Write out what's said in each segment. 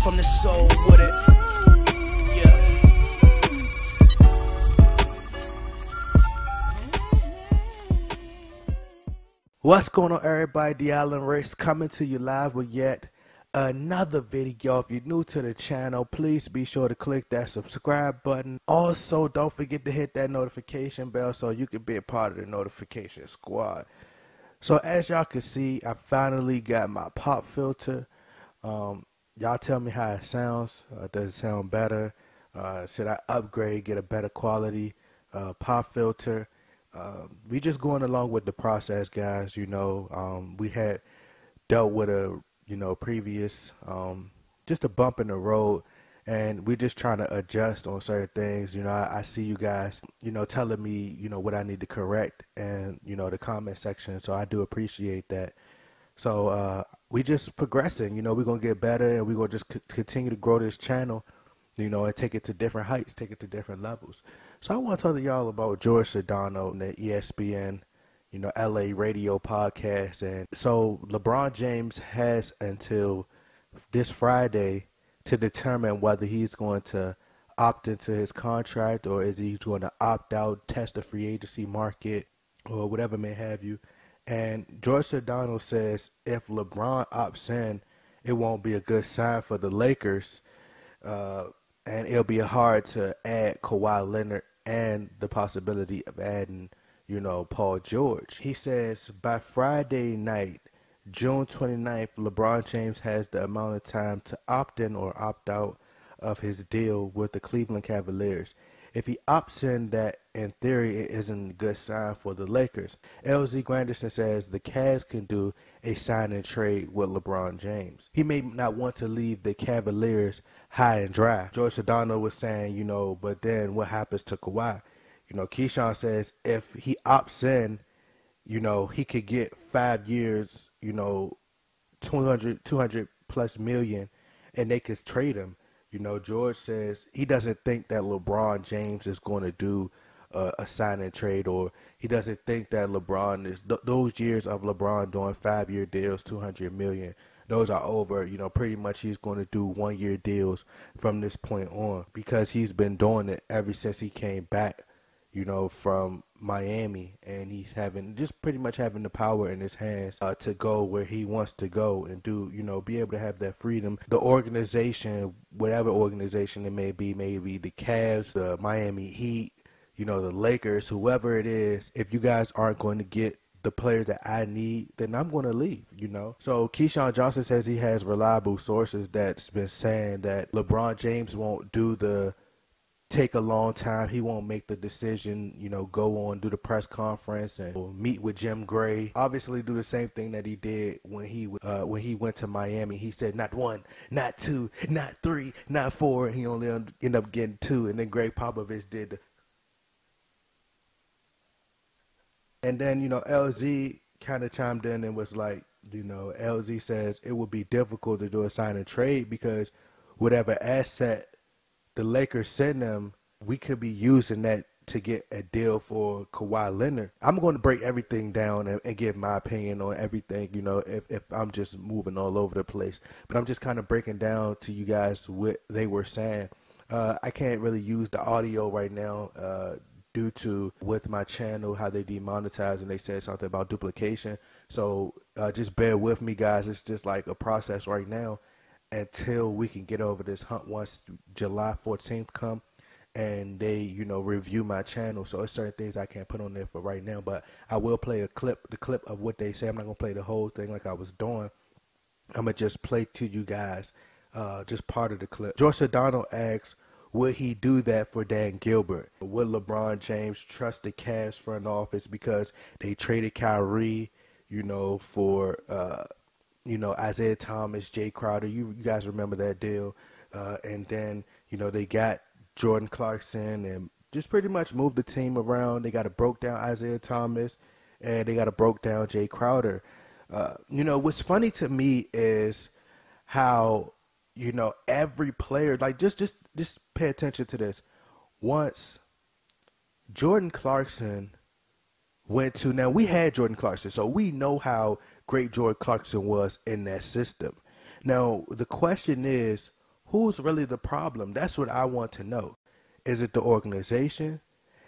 from the soul with it. Yeah. What's going on, everybody? The Allen Race coming to you live with yet another video. If you're new to the channel, please be sure to click that subscribe button. Also, don't forget to hit that notification bell so you can be a part of the notification squad. So as y'all can see, I finally got my pop filter. Y'all tell me how it sounds. Does it sound better? Should I upgrade, get a better quality pop filter? We just going along with the process, guys. You know, we had dealt with a previous just a bump in the road, and we're just trying to adjust on certain things. You know, I see you guys telling me what I need to correct, and the comment section, so I do appreciate that. So we just progressing. We're gonna get better, and we're gonna just continue to grow this channel, and take it to different heights, take it to different levels. So I want to talk to y'all about George Sedano and the ESPN, LA radio podcast. And so LeBron James has until this Friday to determine whether he's going to opt into his contract, or is he going to opt out, test the free agency market, or whatever may have you. And George Sedano says if LeBron opts in, it won't be a good sign for the Lakers. And it'll be hard to add Kawhi Leonard and the possibility of adding, Paul George. He says by Friday night, June 29th, LeBron James has the amount of time to opt in or opt out of his deal with the Cleveland Cavaliers. If he opts in, that in theory it isn't a good sign for the Lakers. LZ Granderson says the Cavs can do a sign and trade with LeBron James. He may not want to leave the Cavaliers high and dry. George Sedano was saying, but then what happens to Kawhi? Keyshawn says if he opts in, he could get 5 years, 200 plus million, and they could trade him. George says he doesn't think that LeBron James is going to do a sign and trade, or he doesn't think that LeBron is those years of LeBron doing 5-year deals, 200 million. Those are over. Pretty much he's going to do 1-year deals from this point on, because he's been doing it ever since he came back, from Miami, and he's pretty much having the power in his hands to go where he wants to go and do, be able to have that freedom. The organization, whatever organization it may be the Cavs, the Miami Heat, the Lakers, whoever it is, if you guys aren't going to get the players that I need, then I'm going to leave, So Keyshawn Johnson says he has reliable sources that's been saying that LeBron James won't take a long time. He won't make the decision, go on, do the press conference and meet with Jim Gray. Obviously do the same thing that he did when he went to Miami. He said not 1, not 2, not 3, not 4. And he only ended up getting 2. And then Greg Popovich did. And then, LZ kind of chimed in and was like, LZ says it would be difficult to do a sign and trade because whatever asset the Lakers send them, we could be using that to get a deal for Kawhi Leonard. I'm going to break everything down and give my opinion on everything, if I'm just moving all over the place. But I'm just kind of breaking down to you guys what they were saying. I can't really use the audio right now due to with my channel how they demonetized, and they said something about duplication. So just bear with me, guys. It's just like a process right now until we can get over this hump once July 14th come and they, review my channel. So it's certain things I can't put on there for right now, but I will play the clip of what they say. I'm not going to play the whole thing like I was doing. I'm going to just play to you guys just part of the clip. George Sedano asks, would he do that for Dan Gilbert? Would LeBron James trust the Cavs front office because they traded Kyrie, for Isaiah Thomas, Jay Crowder, you guys remember that deal. And then, they got Jordan Clarkson and just pretty much moved the team around. They got a broke down Isaiah Thomas and they got a broke down Jay Crowder. What's funny to me is how, every player, like just pay attention to this. Once Jordan Clarkson went to, now we had Jordan Clarkson, so we know how great Jordan Clarkson was in that system. Now the question is, who's really the problem? That's what I want to know. Is it the organization?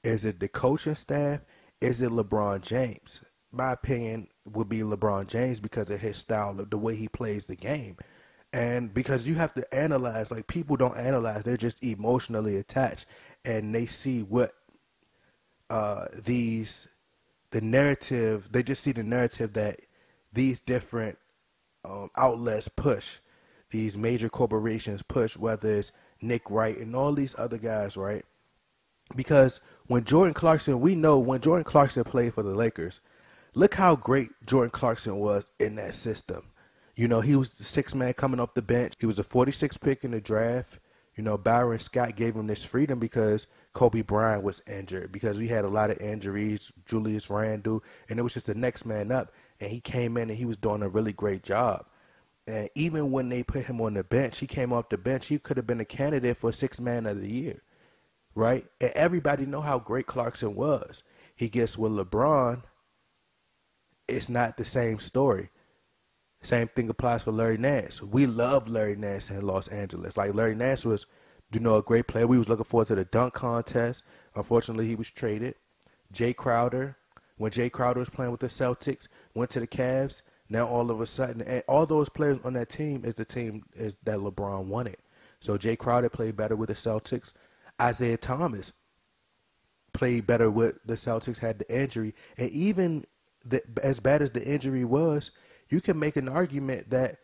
Is it the coaching staff? Is it LeBron James? My opinion would be LeBron James because of his style, of the way he plays the game. And because you have to analyze, like people don't analyze, they're just emotionally attached and they see what the narrative, they just see the narrative that these different outlets push, these major corporations push, whether it's Nick Wright and all these other guys, right? Because when Jordan Clarkson, we know when Jordan Clarkson played for the Lakers, look how great Jordan Clarkson was in that system. You know, he was the sixth man coming off the bench. He was a 46th pick in the draft. You know, Byron Scott gave him this freedom because Kobe Bryant was injured, because we had a lot of injuries, Julius Randle, and it was just the next man up. And he came in and he was doing a really great job. And even when they put him on the bench, he came off the bench, he could have been a candidate for sixth man of the year, right? And everybody know how great Clarkson was. He gets with LeBron, it's not the same story. Same thing applies for Larry Nance. We love Larry Nance in Los Angeles. Like, Larry Nance was, you know, a great player. We was looking forward to the dunk contest. Unfortunately, he was traded. Jay Crowder, when Jay Crowder was playing with the Celtics, went to the Cavs. Now all of a sudden, and all those players on that team is the team that LeBron wanted. So Jay Crowder played better with the Celtics. Isaiah Thomas played better with the Celtics, had the injury. And even as bad as the injury was, you can make an argument that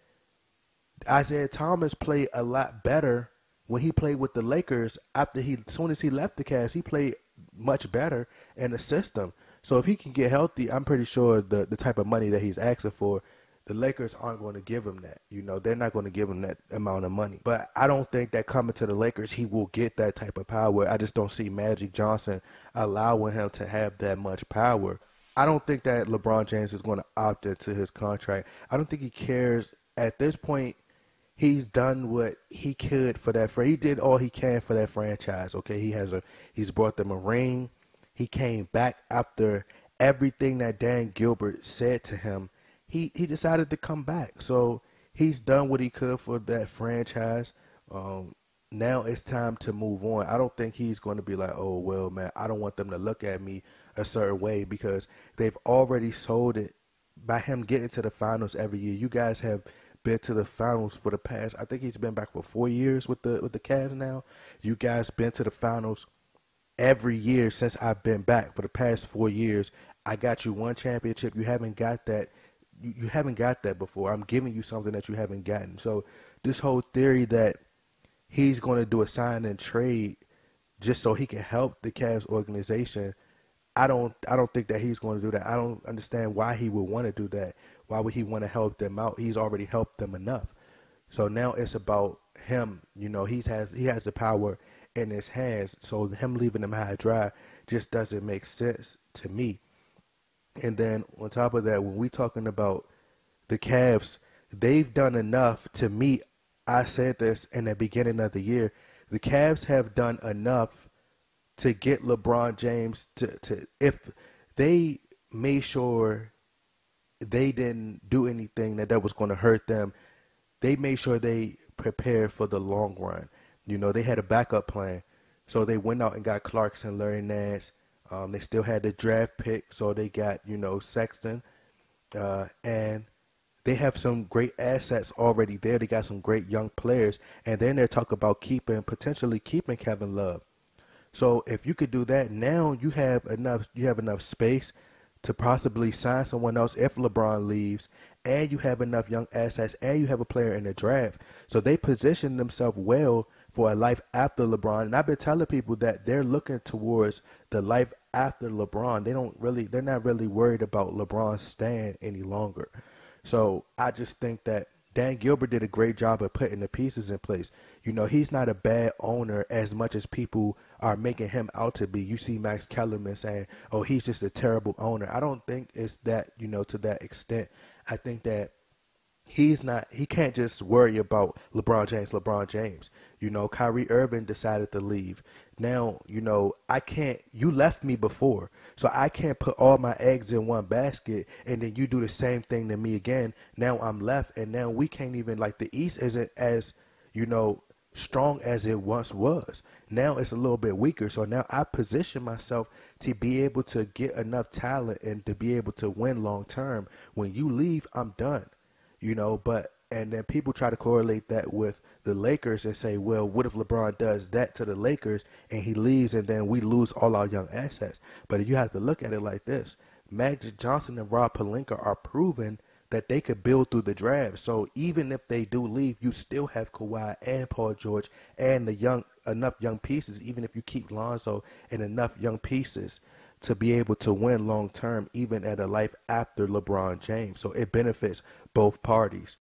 Isaiah Thomas played a lot better when he played with the Lakers. As soon as he left the Cavs, he played much better in the system. So if he can get healthy, I'm pretty sure the type of money that he's asking for, the Lakers aren't going to give him that. You know, they're not going to give him that amount of money. But I don't think that coming to the Lakers, he will get that type of power. I just don't see Magic Johnson allowing him to have that much power. I don't think that LeBron James is going to opt into his contract. I don't think he cares. At this point, he's done what he could for that. He did all he can for that franchise. Okay, he's brought them a ring. He came back after everything that Dan Gilbert said to him. He decided to come back. So he's done what he could for that franchise. Now it's time to move on. I don't think he's going to be like, oh, well, man, I don't want them to look at me a certain way, because they've already sold it by him getting to the finals every year. You guys have been to the finals for the past, I think he's been back for 4 years with the Cavs now. You guys been to the finals every year since I've been back for the past 4 years. I got you one championship. You haven't got that. You haven't got that before. I'm giving you something that you haven't gotten. So this whole theory that he's going to do a sign and trade just so he can help the Cavs organization, I don't think that he's going to do that. I don't understand why he would want to do that. Why would he want to help them out? He's already helped them enough. So now it's about him. You know, he has the power in his hands. So him leaving them high dry just doesn't make sense to me. And then on top of that, when we talking about the Cavs, they've done enough to me. I said this in the beginning of the year. The Cavs have done enough to get LeBron James to if they made sure they didn't do anything that was going to hurt them, they made sure they prepared for the long run. You know, they had a backup plan. So they went out and got Clarkson, Larry Nance. They still had the draft pick, so they got, you know, Sexton. And they have some great assets already there. They got some great young players. And then they're talking about potentially keeping Kevin Love. So if you could do that, now you have enough space to possibly sign someone else if LeBron leaves, and you have enough young assets, and you have a player in the draft. So they position themselves well for a life after LeBron. And I've been telling people that they're looking towards the life after LeBron. They're not really worried about LeBron staying any longer. So I just think that Dan Gilbert did a great job of putting the pieces in place. You know, he's not a bad owner as much as people are making him out to be. You see Max Kellerman saying, oh, he's just a terrible owner. I don't think it's that, you know, to that extent. I think that he can't just worry about LeBron James. You know, Kyrie Irving decided to leave. Now, you know, you left me before, so I can't put all my eggs in one basket and then you do the same thing to me again. Now I'm left, and now we can't even, like, the East isn't as, you know, strong as it once was. Now it's a little bit weaker. So now I position myself to be able to get enough talent and to be able to win long term. When you leave, I'm done. But and then people try to correlate that with the Lakers and say, well, what if LeBron does that to the Lakers and he leaves and then we lose all our young assets? But you have to look at it like this. Magic Johnson and Rob Pelinka are proven that they could build through the draft. So even if they do leave, you still have Kawhi and Paul George and enough young pieces, even if you keep Lonzo and enough young pieces to be able to win long term, even at a life after LeBron James. So it benefits both parties.